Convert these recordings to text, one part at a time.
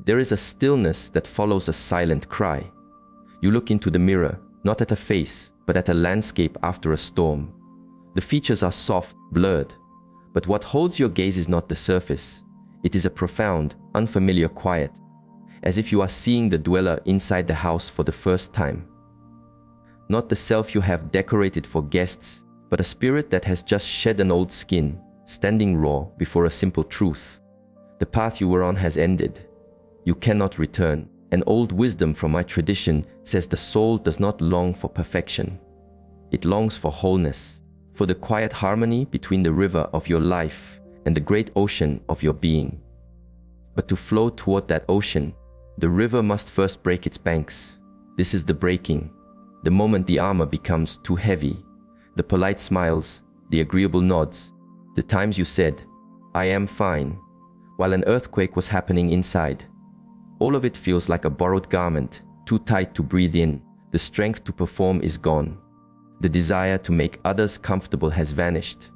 There is a stillness that follows a silent cry. You look into the mirror, not at a face, but at a landscape after a storm. The features are soft, blurred, but what holds your gaze is not the surface. It is a profound, unfamiliar quiet, as if you are seeing the dweller inside the house for the first time. Not the self you have decorated for guests, but a spirit that has just shed an old skin, standing raw before a simple truth. The path you were on has ended. You cannot return. An old wisdom from my tradition says the soul does not long for perfection. It longs for wholeness, for the quiet harmony between the river of your life and the great ocean of your being. But to flow toward that ocean, the river must first break its banks. This is the breaking, the moment the armor becomes too heavy, the polite smiles, the agreeable nods, the times you said, "I am fine," while an earthquake was happening inside. All of it feels like a borrowed garment, too tight to breathe in. The strength to perform is gone. The desire to make others comfortable has vanished.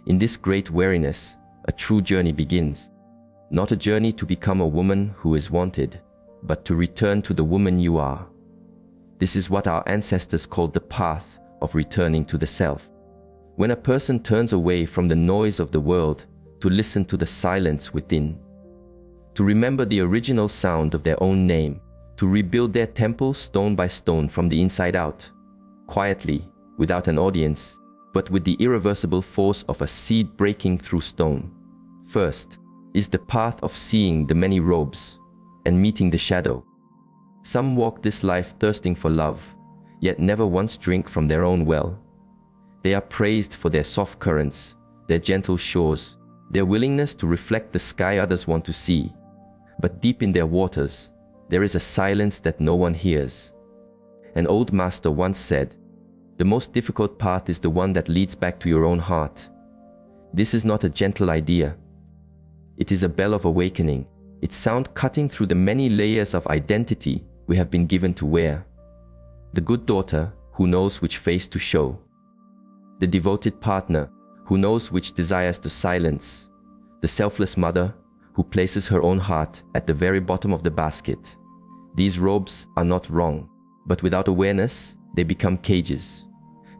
In this great weariness, a true journey begins. Not a journey to become a woman who is wanted, but to return to the woman you are. This is what our ancestors called the path of returning to the self. When a person turns away from the noise of the world to listen to the silence within, to remember the original sound of their own name, to rebuild their temple stone by stone from the inside out, quietly, without an audience, but with the irreversible force of a seed breaking through stone. First is the path of seeing the many robes and meeting the shadow. Some walk this life thirsting for love, yet never once drink from their own well. They are praised for their soft currents, their gentle shores, their willingness to reflect the sky others want to see. But deep in their waters, there is a silence that no one hears. An old master once said, "The most difficult path is the one that leads back to your own heart." This is not a gentle idea. It is a bell of awakening, its sound cutting through the many layers of identity we have been given to wear. The good daughter who knows which face to show. The devoted partner who knows which desires to silence. The selfless mother who places her own heart at the very bottom of the basket. These robes are not wrong, but without awareness, they become cages.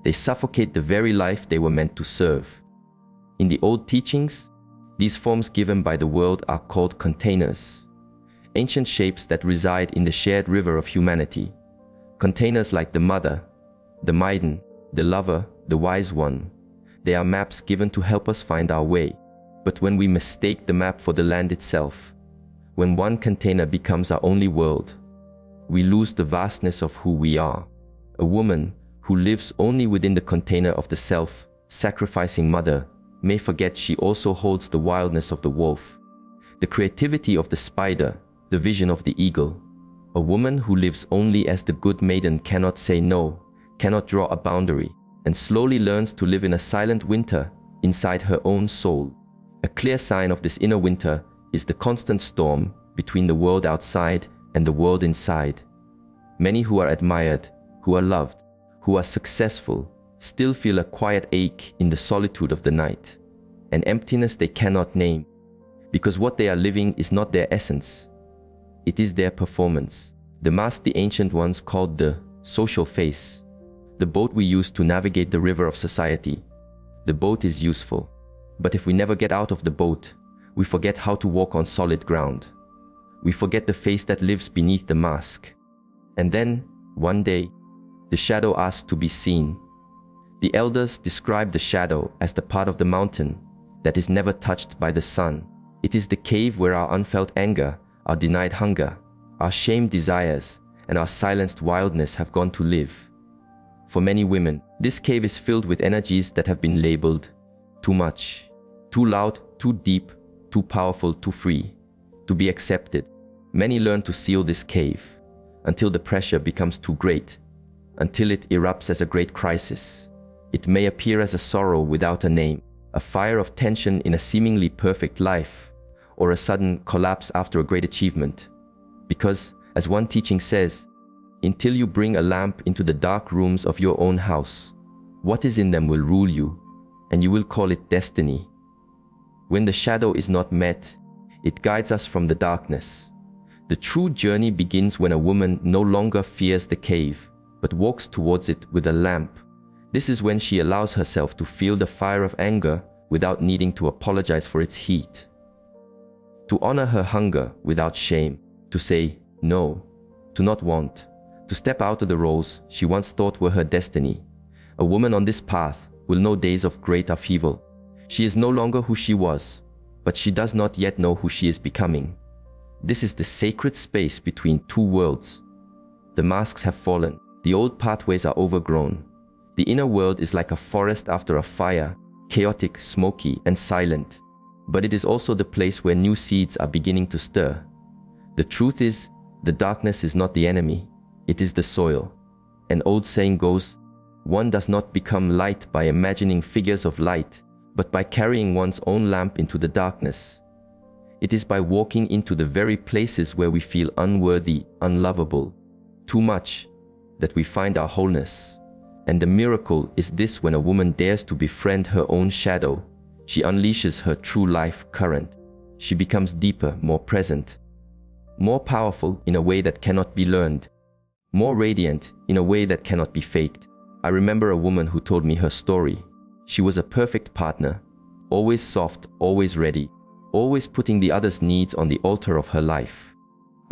They suffocate the very life they were meant to serve. In the old teachings, these forms given by the world are called containers, ancient shapes that reside in the shared river of humanity. Containers like the mother, the maiden, the lover, the wise one. They are maps given to help us find our way. But when we mistake the map for the land itself, when one container becomes our only world, we lose the vastness of who we are. A woman who lives only within the container of the self-sacrificing mother may forget she also holds the wildness of the wolf, the creativity of the spider, the vision of the eagle. A woman who lives only as the good maiden cannot say no, cannot draw a boundary, and slowly learns to live in a silent winter inside her own soul. A clear sign of this inner winter is the constant storm between the world outside and the world inside. Many who are admired, who are loved, who are successful, still feel a quiet ache in the solitude of the night, an emptiness they cannot name, because what they are living is not their essence. It is their performance, the mask the ancient ones called the social face, the boat we use to navigate the river of society. The boat is useful, but if we never get out of the boat, we forget how to walk on solid ground. We forget the face that lives beneath the mask. And then, one day, the shadow asks to be seen. The elders describe the shadow as the part of the mountain that is never touched by the sun. It is the cave where our unfelt anger, our denied hunger, our shamed desires, and our silenced wildness have gone to live. For many women, this cave is filled with energies that have been labeled too much, too loud, too deep, too powerful, too free, to be accepted. Many learn to seal this cave until the pressure becomes too great, until it erupts as a great crisis. It may appear as a sorrow without a name, a fire of tension in a seemingly perfect life, or a sudden collapse after a great achievement. Because, as one teaching says, until you bring a lamp into the dark rooms of your own house, what is in them will rule you, and you will call it destiny. When the shadow is not met, it guides us from the darkness. The true journey begins when a woman no longer fears the cave, but walks towards it with a lamp. This is when she allows herself to feel the fire of anger without needing to apologize for its heat. To honor her hunger without shame, to say no, to not want, to step out of the roles she once thought were her destiny. A woman on this path will know days of great upheaval. She is no longer who she was, but she does not yet know who she is becoming. This is the sacred space between two worlds. The masks have fallen, the old pathways are overgrown. The inner world is like a forest after a fire, chaotic, smoky, and silent. But it is also the place where new seeds are beginning to stir. The truth is, the darkness is not the enemy, it is the soil. An old saying goes, one does not become light by imagining figures of light, but by carrying one's own lamp into the darkness. It is by walking into the very places where we feel unworthy, unlovable, too much, that we find our wholeness. And the miracle is this: when a woman dares to befriend her own shadow, she unleashes her true life current. She becomes deeper, more present, more powerful in a way that cannot be learned, more radiant in a way that cannot be faked. I remember a woman who told me her story. She was a perfect partner, always soft, always ready, always putting the other's needs on the altar of her life.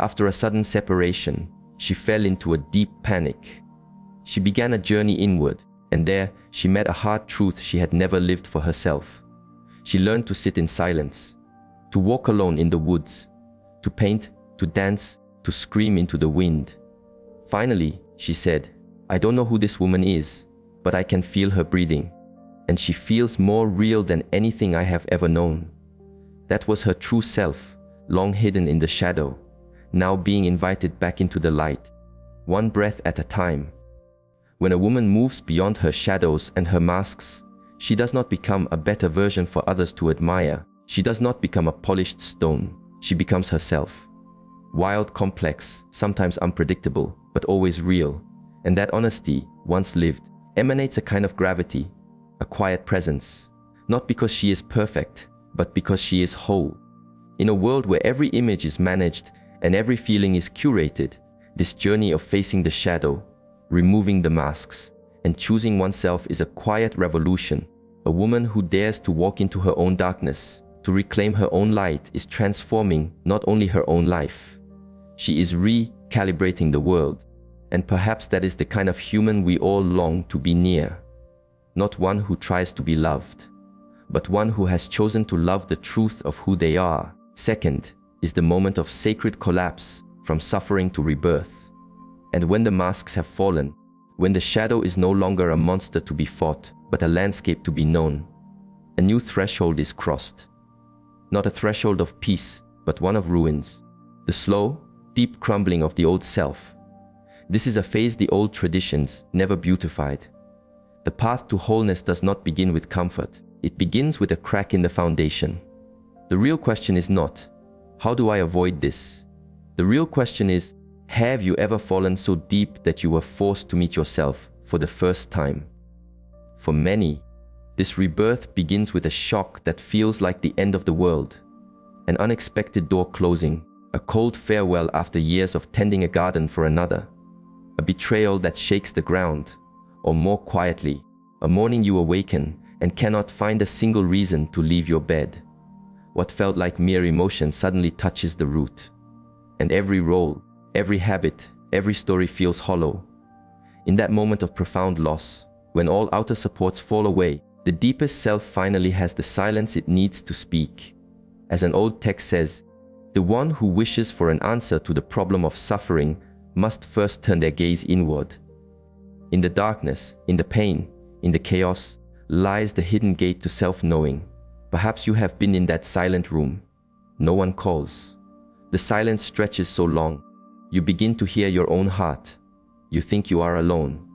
After a sudden separation, she fell into a deep panic. She began a journey inward, and there she met a hard truth she had never lived for herself. She learned to sit in silence, to walk alone in the woods, to paint, to dance, to scream into the wind. Finally, she said, I don't know who this woman is, but I can feel her breathing, and she feels more real than anything I have ever known. That was her true self, long hidden in the shadow, now being invited back into the light, one breath at a time. When a woman moves beyond her shadows and her masks, she does not become a better version for others to admire. She does not become a polished stone. She becomes herself. Wild, complex, sometimes unpredictable, but always real. And that honesty, once lived, emanates a kind of gravity, a quiet presence, not because she is perfect, but because she is whole. In a world where every image is managed and every feeling is curated, this journey of facing the shadow, removing the masks, and choosing oneself is a quiet revolution. A woman who dares to walk into her own darkness, to reclaim her own light, is transforming not only her own life, she is recalibrating the world. And perhaps that is the kind of human we all long to be near. Not one who tries to be loved, but one who has chosen to love the truth of who they are. Second is the moment of sacred collapse, from suffering to rebirth. And when the masks have fallen, when the shadow is no longer a monster to be fought, but a landscape to be known, a new threshold is crossed. Not a threshold of peace, but one of ruins. The slow, deep crumbling of the old self. This is a phase the old traditions never beautified. The path to wholeness does not begin with comfort. It begins with a crack in the foundation. The real question is not, how do I avoid this? The real question is, have you ever fallen so deep that you were forced to meet yourself for the first time? For many, this rebirth begins with a shock that feels like the end of the world, an unexpected door closing, a cold farewell after years of tending a garden for another, a betrayal that shakes the ground, or more quietly, a morning you awaken and cannot find a single reason to leave your bed. What felt like mere emotion suddenly touches the root, and every role, every habit, every story feels hollow. In that moment of profound loss, when all outer supports fall away, the deepest self finally has the silence it needs to speak. As an old text says, the one who wishes for an answer to the problem of suffering must first turn their gaze inward. In the darkness, in the pain, in the chaos, lies the hidden gate to self-knowing. Perhaps you have been in that silent room. No one calls. The silence stretches so long, you begin to hear your own heart. You think you are alone.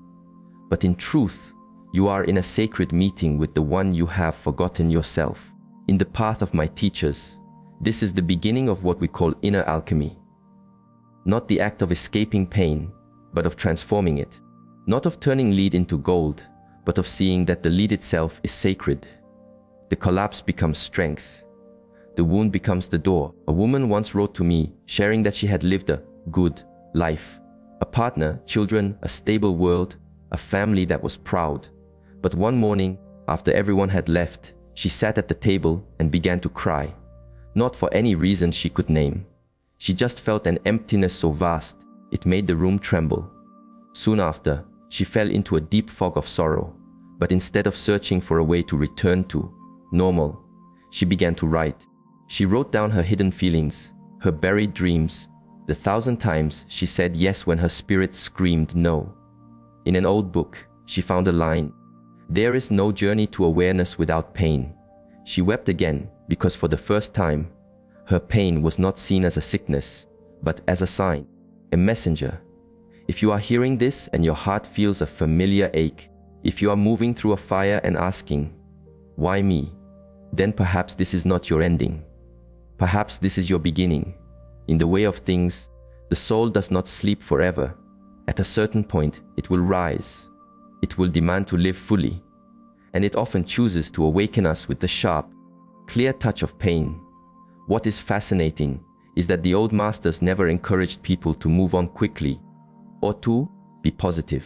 But in truth, you are in a sacred meeting with the one you have forgotten yourself. In the path of my teachers, this is the beginning of what we call inner alchemy. Not the act of escaping pain, but of transforming it. Not of turning lead into gold, but of seeing that the lead itself is sacred. The collapse becomes strength. the wound becomes the door. A woman once wrote to me, sharing that she had lived a good life. A partner, children, a stable world, a family that was proud. But one morning, after everyone had left, she sat at the table and began to cry. Not for any reason she could name. She just felt an emptiness so vast, it made the room tremble. Soon after, she fell into a deep fog of sorrow. But instead of searching for a way to return to normal, she began to write. She wrote down her hidden feelings, her buried dreams, the 1,000 times she said yes when her spirit screamed no. In an old book, she found a line, "There is no journey to awareness without pain." She wept again because for the first time, her pain was not seen as a sickness, but as a sign, a messenger. If you are hearing this and your heart feels a familiar ache, if you are moving through a fire and asking, "Why me?" then perhaps this is not your ending. Perhaps this is your beginning. In the way of things, the soul does not sleep forever. At a certain point, it will rise. It will demand to live fully. And it often chooses to awaken us with the sharp, clear touch of pain. What is fascinating is that the old masters never encouraged people to move on quickly or to be positive.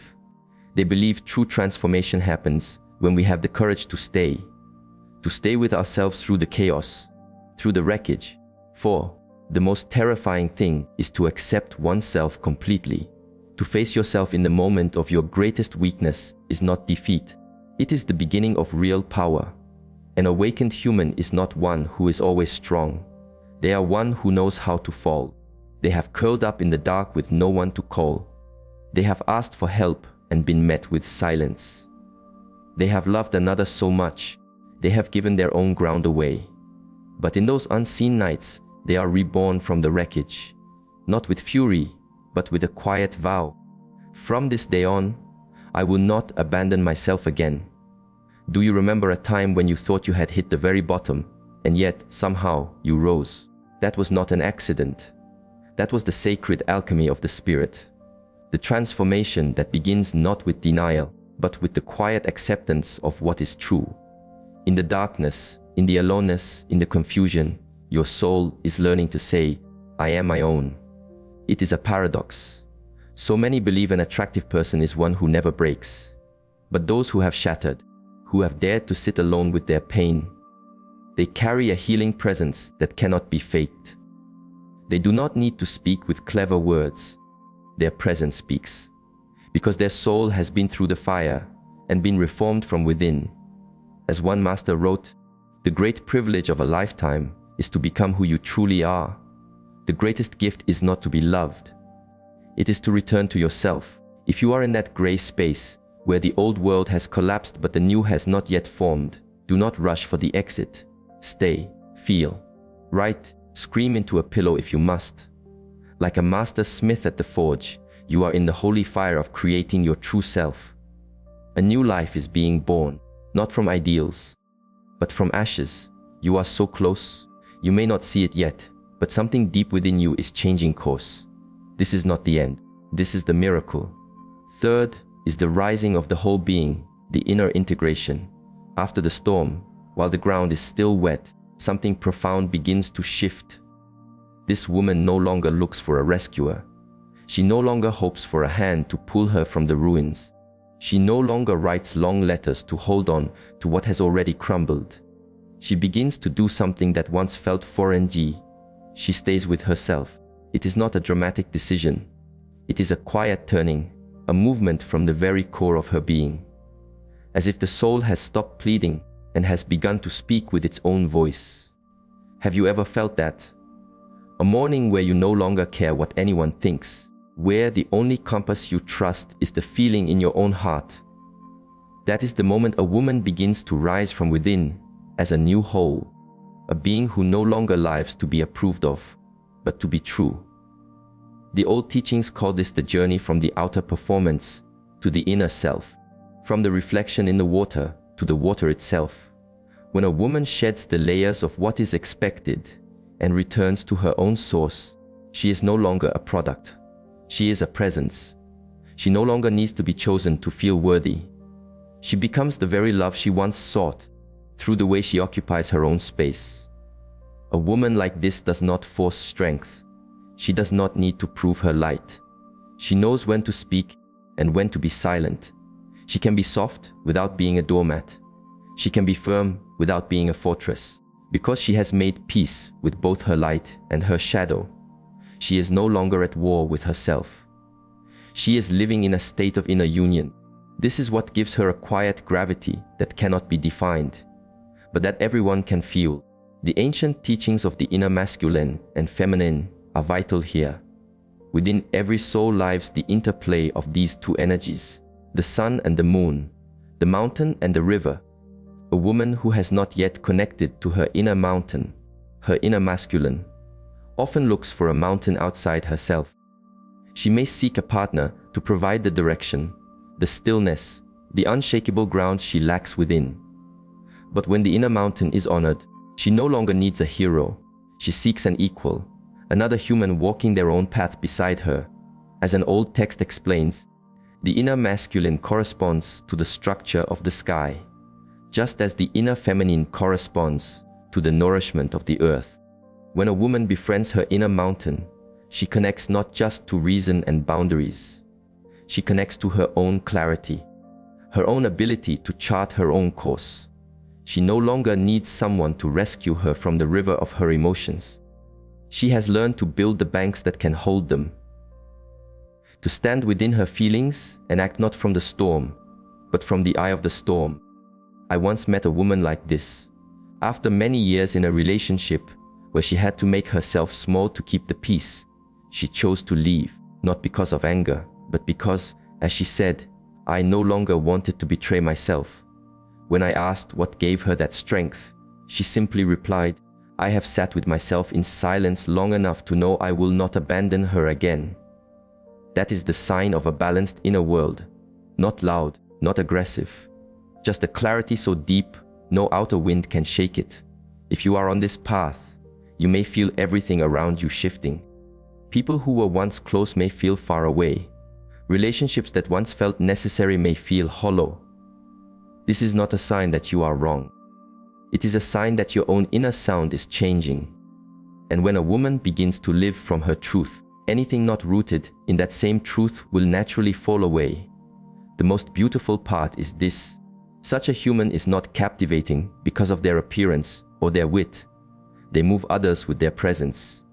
They believed true transformation happens when we have the courage to stay with ourselves through the chaos, through the wreckage. For the most terrifying thing is to accept oneself completely. To face yourself in the moment of your greatest weakness is not defeat. It is the beginning of real power. An awakened human is not one who is always strong. They are one who knows how to fall. They have curled up in the dark with no one to call. They have asked for help and been met with silence. They have loved another so much, they have given their own ground away. But in those unseen nights, they are reborn from the wreckage, not with fury, but with a quiet vow. From this day on, I will not abandon myself again. Do you remember a time when you thought you had hit the very bottom, and yet somehow you rose? That was not an accident. That was the sacred alchemy of the spirit. The transformation that begins not with denial, but with the quiet acceptance of what is true. In the darkness, in the aloneness, in the confusion, your soul is learning to say, "I am my own." It is a paradox. So many believe an attractive person is one who never breaks. But those who have shattered, who have dared to sit alone with their pain, they carry a healing presence that cannot be faked. They do not need to speak with clever words. Their presence speaks, because their soul has been through the fire and been reformed from within. As one master wrote, "The great privilege of a lifetime is to become who you truly are. The greatest gift is not to be loved. It is to return to yourself." If you are in that gray space where the old world has collapsed but the new has not yet formed, do not rush for the exit. Stay, feel, write, scream into a pillow if you must. Like a master smith at the forge, you are in the holy fire of creating your true self. A new life is being born, not from ideals, but from ashes. You are so close, you may not see it yet, but something deep within you is changing course. This is not the end, this is the miracle. Third is the rising of the whole being, the inner integration. After the storm, while the ground is still wet, something profound begins to shift. This woman no longer looks for a rescuer. She no longer hopes for a hand to pull her from the ruins. She no longer writes long letters to hold on to what has already crumbled. She begins to do something that once felt foreign. She stays with herself. It is not a dramatic decision. It is a quiet turning, a movement from the very core of her being. As if the soul has stopped pleading and has begun to speak with its own voice. Have you ever felt that? A morning where you no longer care what anyone thinks, where the only compass you trust is the feeling in your own heart. That is the moment a woman begins to rise from within as a new whole, a being who no longer lives to be approved of, but to be true. The old teachings call this the journey from the outer performance to the inner self, from the reflection in the water to the water itself. When a woman sheds the layers of what is expected and returns to her own source, she is no longer a product. She is a presence. She no longer needs to be chosen to feel worthy. She becomes the very love she once sought through the way she occupies her own space. A woman like this does not force strength. She does not need to prove her light. She knows when to speak and when to be silent. She can be soft without being a doormat. She can be firm without being a fortress. Because she has made peace with both her light and her shadow, she is no longer at war with herself. She is living in a state of inner union. This is what gives her a quiet gravity that cannot be defined, but that everyone can feel. The ancient teachings of the inner masculine and feminine are vital here. Within every soul lives the interplay of these two energies, the sun and the moon, the mountain and the river. A woman who has not yet connected to her inner mountain, her inner masculine, often looks for a mountain outside herself. She may seek a partner to provide the direction, the stillness, the unshakable ground she lacks within. But when the inner mountain is honored, she no longer needs a hero. She seeks an equal, another human walking their own path beside her. As an old text explains, the inner masculine corresponds to the structure of the sky, just as the inner feminine corresponds to the nourishment of the earth. When a woman befriends her inner mountain, she connects not just to reason and boundaries. She connects to her own clarity, her own ability to chart her own course. She no longer needs someone to rescue her from the river of her emotions. She has learned to build the banks that can hold them, to stand within her feelings and act not from the storm, but from the eye of the storm. I once met a woman like this. After many years in a relationship where she had to make herself small to keep the peace, she chose to leave, not because of anger, but because, as she said, I no longer wanted to betray myself. When I asked what gave her that strength, she simply replied, I have sat with myself in silence long enough to know I will not abandon her again. That is the sign of a balanced inner world, not loud, not aggressive, just a clarity so deep no outer wind can shake it. If you are on this path, you may feel everything around you shifting. People who were once close may feel far away. Relationships that once felt necessary may feel hollow. This is not a sign that you are wrong. It is a sign that your own inner sound is changing. And when a woman begins to live from her truth, anything not rooted in that same truth will naturally fall away. The most beautiful part is this: such a human is not captivating because of their appearance or their wit. They move others with their presence.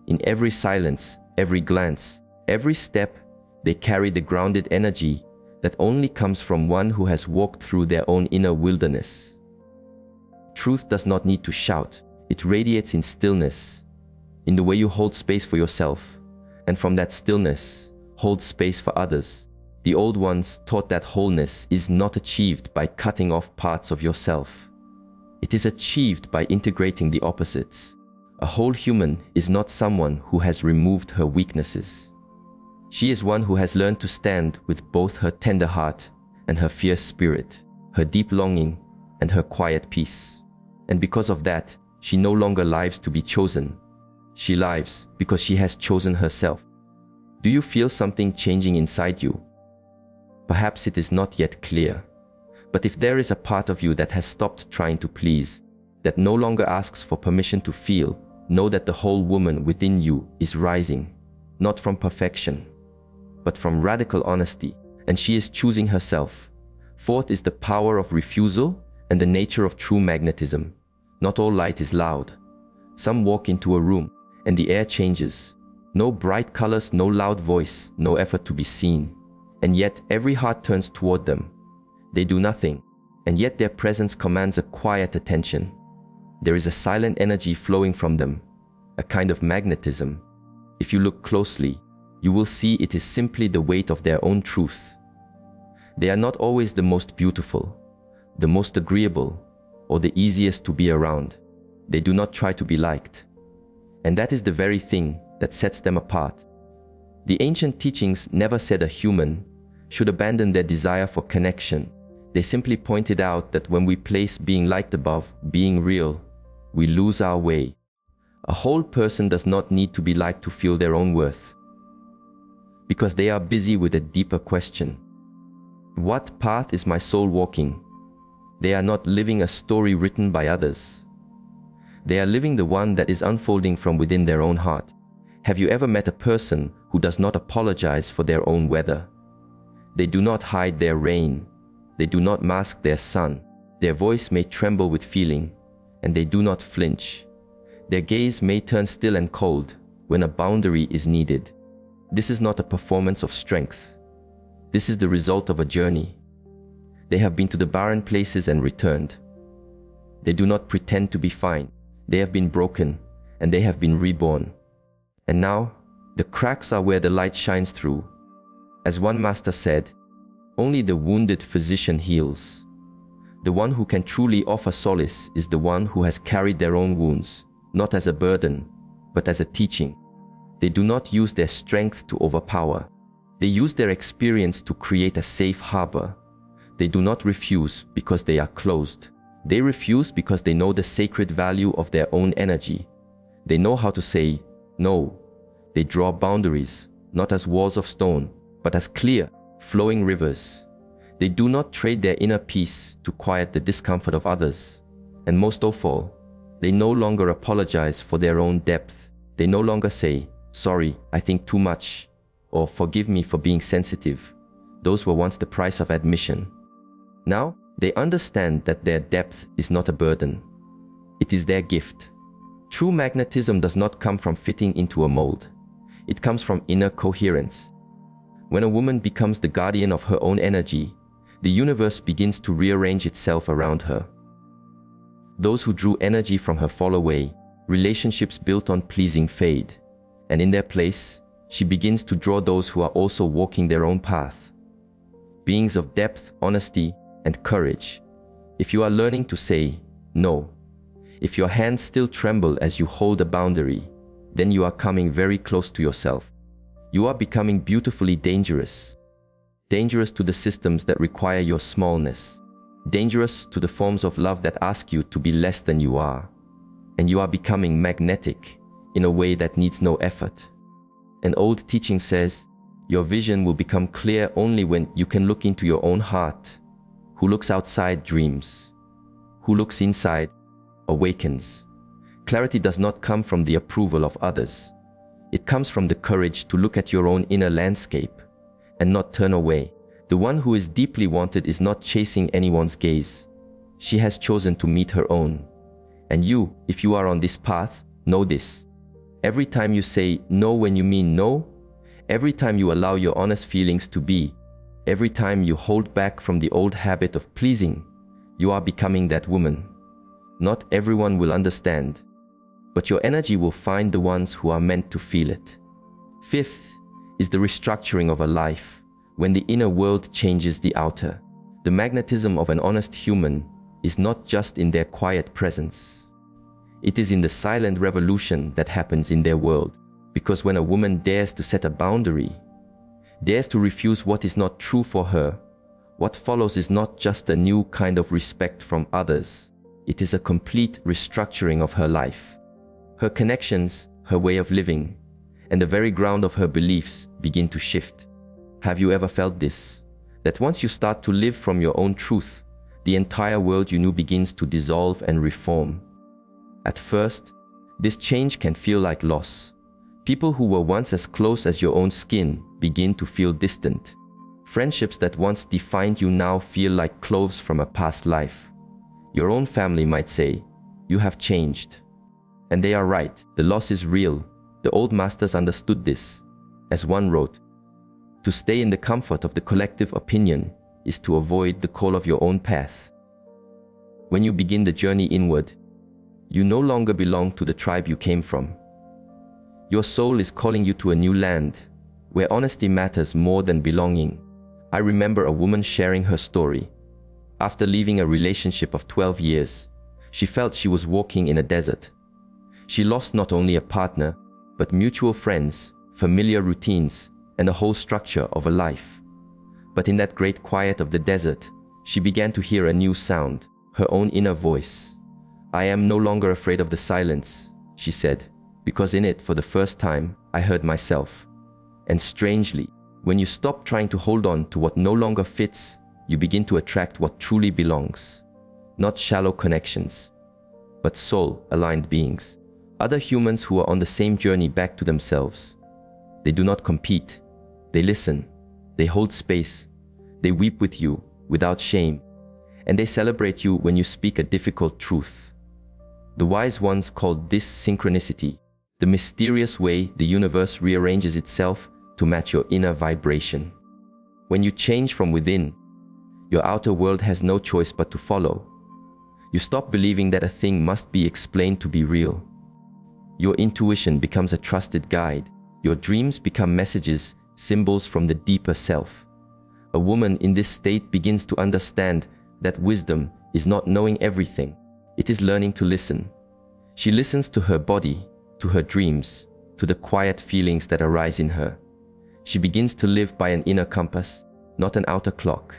In every silence, every glance, every step, they carry the grounded energy that only comes from one who has walked through their own inner wilderness. Truth does not need to shout. It radiates in stillness, in the way you hold space for yourself, and from that stillness, hold space for others. The old ones taught that wholeness is not achieved by cutting off parts of yourself. It is achieved by integrating the opposites. A whole human is not someone who has removed her weaknesses. She is one who has learned to stand with both her tender heart and her fierce spirit, her deep longing and her quiet peace. And because of that, she no longer lives to be chosen. She lives because she has chosen herself. Do you feel something changing inside you? Perhaps it is not yet clear, but if there is a part of you that has stopped trying to please, that no longer asks for permission to feel, know that the whole woman within you is rising, not from perfection, but from radical honesty, and she is choosing herself. Fourth is the power of refusal and the nature of true magnetism. Not all light is loud. Some walk into a room and the air changes. No bright colors, no loud voice, no effort to be seen. And yet every heart turns toward them. They do nothing, and yet their presence commands a quiet attention. There is a silent energy flowing from them, a kind of magnetism. If you look closely, you will see it is simply the weight of their own truth. They are not always the most beautiful, the most agreeable, or the easiest to be around. They do not try to be liked. And that is the very thing that sets them apart. The ancient teachings never said a human should abandon their desire for connection. They simply pointed out that when we place being liked above being real, we lose our way. A whole person does not need to be liked to feel their own worth, because they are busy with a deeper question. What path is my soul walking? They are not living a story written by others. They are living the one that is unfolding from within their own heart. Have you ever met a person who does not apologize for their own weather? They do not hide their rain. They do not mask their sun. Their voice may tremble with feeling, and they do not flinch. Their gaze may turn still and cold when a boundary is needed. This is not a performance of strength. This is the result of a journey. They have been to the barren places and returned. They do not pretend to be fine. They have been broken, and they have been reborn. And now, the cracks are where the light shines through. As one master said, only the wounded physician heals. The one who can truly offer solace is the one who has carried their own wounds, not as a burden, but as a teaching. They do not use their strength to overpower. They use their experience to create a safe harbor. They do not refuse because they are closed. They refuse because they know the sacred value of their own energy. They know how to say no. They draw boundaries, not as walls of stone, but as clear, flowing rivers. They do not trade their inner peace to quiet the discomfort of others. And most of all, they no longer apologize for their own depth. They no longer say, "Sorry, I think too much," or "Forgive me for being sensitive." Those were once the price of admission. Now, they understand that their depth is not a burden. It is their gift. True magnetism does not come from fitting into a mold. It comes from inner coherence. When a woman becomes the guardian of her own energy, the universe begins to rearrange itself around her. Those who drew energy from her fall away, relationships built on pleasing fade, and in their place, she begins to draw those who are also walking their own path. Beings of depth, honesty, and courage. If you are learning to say no, if your hands still tremble as you hold a boundary, then you are coming very close to yourself. You are becoming beautifully dangerous. Dangerous to the systems that require your smallness. Dangerous to the forms of love that ask you to be less than you are. And you are becoming magnetic in a way that needs no effort. An old teaching says, your vision will become clear only when you can look into your own heart. Who looks outside dreams. Who looks inside awakens. Clarity does not come from the approval of others. It comes from the courage to look at your own inner landscape and not turn away. The one who is deeply wanted is not chasing anyone's gaze. She has chosen to meet her own. And you, if you are on this path, know this. Every time you say no when you mean no, every time you allow your honest feelings to be, every time you hold back from the old habit of pleasing, you are becoming that woman. Not everyone will understand, but your energy will find the ones who are meant to feel it. Fifth is the restructuring of a life, when the inner world changes the outer. The magnetism of an honest human is not just in their quiet presence. It is in the silent revolution that happens in their world. Because when a woman dares to set a boundary, dares to refuse what is not true for her, what follows is not just a new kind of respect from others. It is a complete restructuring of her life. Her connections, her way of living, and the very ground of her beliefs begin to shift. Have you ever felt this? That once you start to live from your own truth, the entire world you knew begins to dissolve and reform. At first, this change can feel like loss. People who were once as close as your own skin begin to feel distant. Friendships that once defined you now feel like cloves from a past life. Your own family might say, "You have changed." And they are right, the loss is real. The old masters understood this. As one wrote, to stay in the comfort of the collective opinion is to avoid the call of your own path. When you begin the journey inward, you no longer belong to the tribe you came from. Your soul is calling you to a new land, where honesty matters more than belonging. I remember a woman sharing her story. After leaving a relationship of 12 years, she felt she was walking in a desert. She lost not only a partner, but mutual friends, familiar routines, and the whole structure of a life. But in that great quiet of the desert, she began to hear a new sound, her own inner voice. "I am no longer afraid of the silence," she said, "because in it, for the first time, I heard myself." And strangely, when you stop trying to hold on to what no longer fits, you begin to attract what truly belongs. Not shallow connections, but soul-aligned beings. Other humans who are on the same journey back to themselves. They do not compete. They listen. They hold space. They weep with you without shame. And they celebrate you when you speak a difficult truth. The wise ones called this synchronicity, the mysterious way the universe rearranges itself to match your inner vibration. When you change from within, your outer world has no choice but to follow. You stop believing that a thing must be explained to be real. Your intuition becomes a trusted guide. Your dreams become messages, symbols from the deeper self. A woman in this state begins to understand that wisdom is not knowing everything. It is learning to listen. She listens to her body, to her dreams, to the quiet feelings that arise in her. She begins to live by an inner compass, not an outer clock.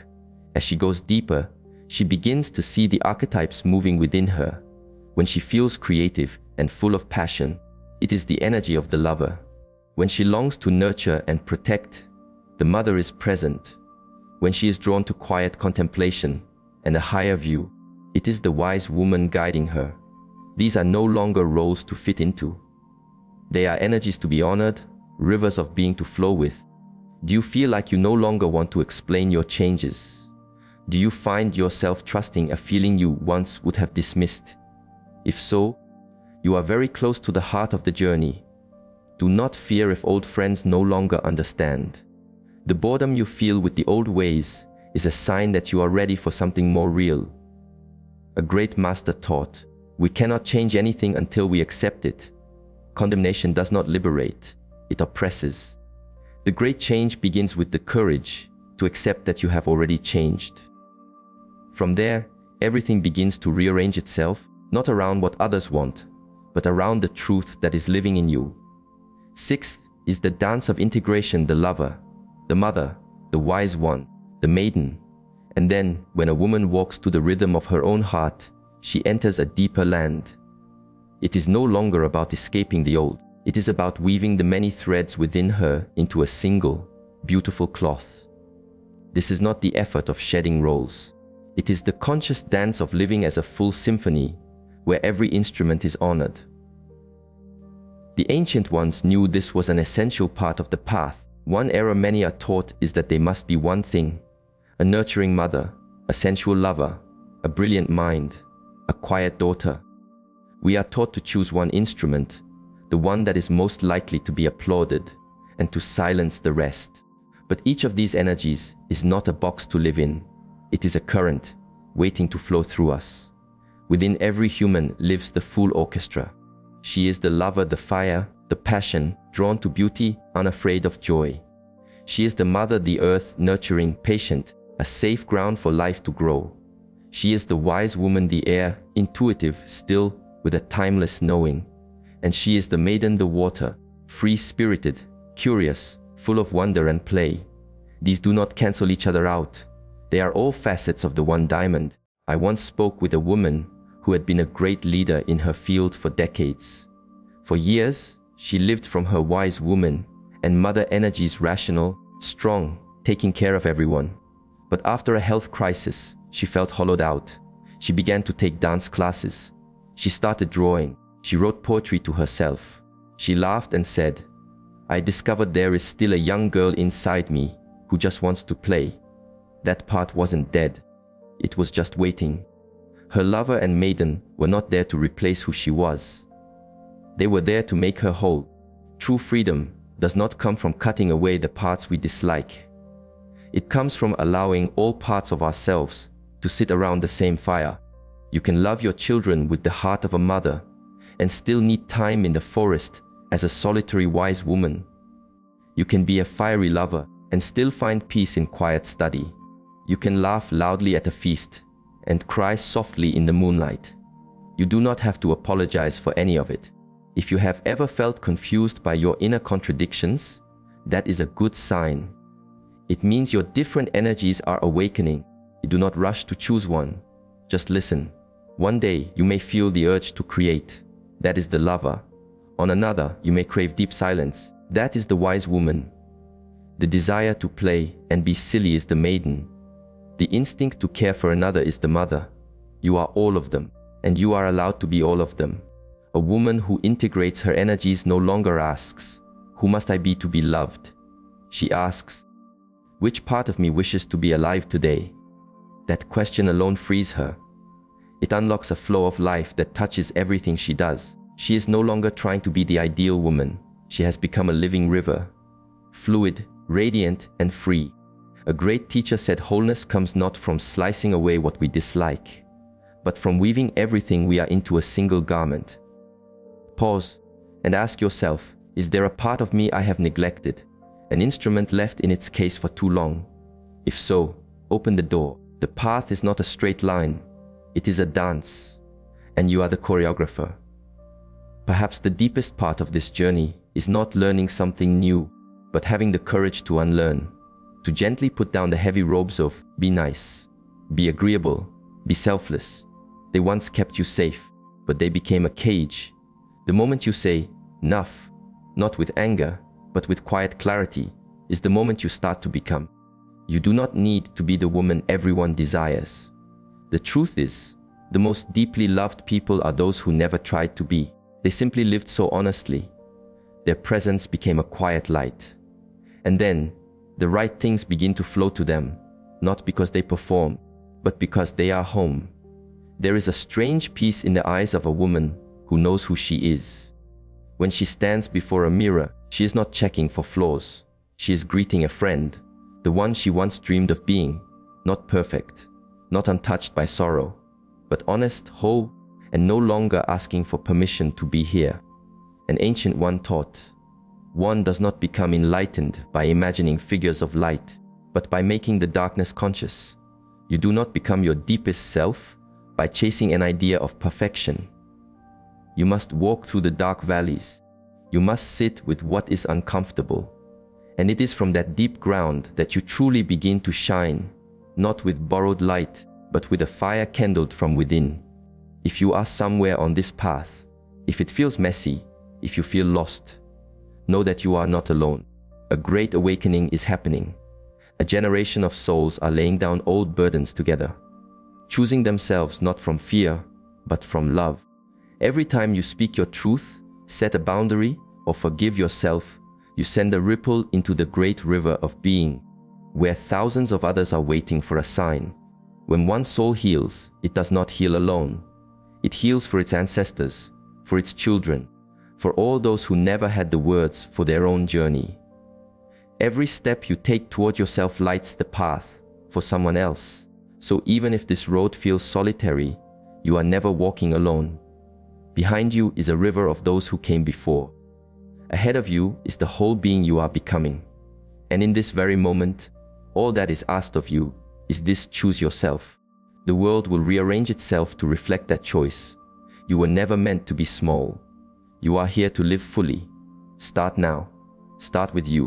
As she goes deeper, she begins to see the archetypes moving within her. When she feels creative and full of passion, it is the energy of the lover. When she longs to nurture and protect, the mother is present. When she is drawn to quiet contemplation and a higher view, it is the wise woman guiding her. These are no longer roles to fit into. They are energies to be honored, rivers of being to flow with. Do you feel like you no longer want to explain your changes? Do you find yourself trusting a feeling you once would have dismissed? If so, you are very close to the heart of the journey. Do not fear if old friends no longer understand. The boredom you feel with the old ways is a sign that you are ready for something more real. A great master taught, we cannot change anything until we accept it. Condemnation does not liberate, it oppresses. The great change begins with the courage to accept that you have already changed. From there, everything begins to rearrange itself, not around what others want, but around the truth that is living in you. Sixth is the dance of integration, the lover, the mother, the wise one, the maiden. And then, when a woman walks to the rhythm of her own heart, she enters a deeper land. It is no longer about escaping the old. It is about weaving the many threads within her into a single, beautiful cloth. This is not the effort of shedding roles. It is the conscious dance of living as a full symphony, where every instrument is honored. The ancient ones knew this was an essential part of the path. One error many are taught is that they must be one thing: a nurturing mother, a sensual lover, a brilliant mind, a quiet daughter. We are taught to choose one instrument, the one that is most likely to be applauded, and to silence the rest. But each of these energies is not a box to live in. It is a current, waiting to flow through us. Within every human lives the full orchestra. She is the lover, the fire, the passion, drawn to beauty, unafraid of joy. She is the mother, the earth, nurturing, patient, a safe ground for life to grow. She is the wise woman, the air, intuitive, still, with a timeless knowing. And she is the maiden, the water, free-spirited, curious, full of wonder and play. These do not cancel each other out. They are all facets of the one diamond. I once spoke with a woman who had been a great leader in her field for decades. For years, she lived from her wise woman and mother energies, rational, strong, taking care of everyone. But after a health crisis, she felt hollowed out. She began to take dance classes. She started drawing. She wrote poetry to herself. She laughed and said, "I discovered there is still a young girl inside me who just wants to play." That part wasn't dead. It was just waiting. Her lover and maiden were not there to replace who she was. They were there to make her whole. True freedom does not come from cutting away the parts we dislike. It comes from allowing all parts of ourselves to sit around the same fire. You can love your children with the heart of a mother and still need time in the forest as a solitary wise woman. You can be a fiery lover and still find peace in quiet study. You can laugh loudly at a feast and cry softly in the moonlight. You do not have to apologize for any of it. If you have ever felt confused by your inner contradictions, that is a good sign. It means your different energies are awakening. You do not rush to choose one. Just listen. One day, you may feel the urge to create. That is the lover. On another, you may crave deep silence. That is the wise woman. The desire to play and be silly is the maiden. The instinct to care for another is the mother. You are all of them, and you are allowed to be all of them. A woman who integrates her energies no longer asks, "Who must I be to be loved?" She asks, "Which part of me wishes to be alive today?" That question alone frees her. It unlocks a flow of life that touches everything she does. She is no longer trying to be the ideal woman. She has become a living river, fluid, radiant, and free. A great teacher said wholeness comes not from slicing away what we dislike, but from weaving everything we are into a single garment. Pause and ask yourself, is there a part of me I have neglected, an instrument left in its case for too long? If so, open the door. The path is not a straight line. It is a dance, and you are the choreographer. Perhaps the deepest part of this journey is not learning something new, but having the courage to unlearn, to gently put down the heavy robes of be nice, be agreeable, be selfless. They once kept you safe, but they became a cage. The moment you say, enough, not with anger, but with quiet clarity, is the moment you start to become. You do not need to be the woman everyone desires. The truth is, the most deeply loved people are those who never tried to be. They simply lived so honestly. Their presence became a quiet light. And then, the right things begin to flow to them, not because they perform, but because they are home. There is a strange peace in the eyes of a woman who knows who she is. When she stands before a mirror, she is not checking for flaws. She is greeting a friend, the one she once dreamed of being, not perfect, not untouched by sorrow, but honest, whole, and no longer asking for permission to be here. An ancient one taught, one does not become enlightened by imagining figures of light, but by making the darkness conscious. You do not become your deepest self by chasing an idea of perfection. You must walk through the dark valleys. You must sit with what is uncomfortable. And it is from that deep ground that you truly begin to shine, not with borrowed light, but with a fire kindled from within. If you are somewhere on this path, if it feels messy, if you feel lost, know that you are not alone. A great awakening is happening. A generation of souls are laying down old burdens together, choosing themselves not from fear, but from love. Every time you speak your truth, set a boundary, or forgive yourself, you send a ripple into the great river of being, where thousands of others are waiting for a sign. When one soul heals, it does not heal alone. It heals for its ancestors, for its children, for all those who never had the words for their own journey. Every step you take toward yourself lights the path for someone else. So even if this road feels solitary, you are never walking alone. Behind you is a river of those who came before. Ahead of you is the whole being you are becoming. And in this very moment, all that is asked of you is this: choose yourself. The world will rearrange itself to reflect that choice. You were never meant to be small. You are here to live fully. Start now. Start with you.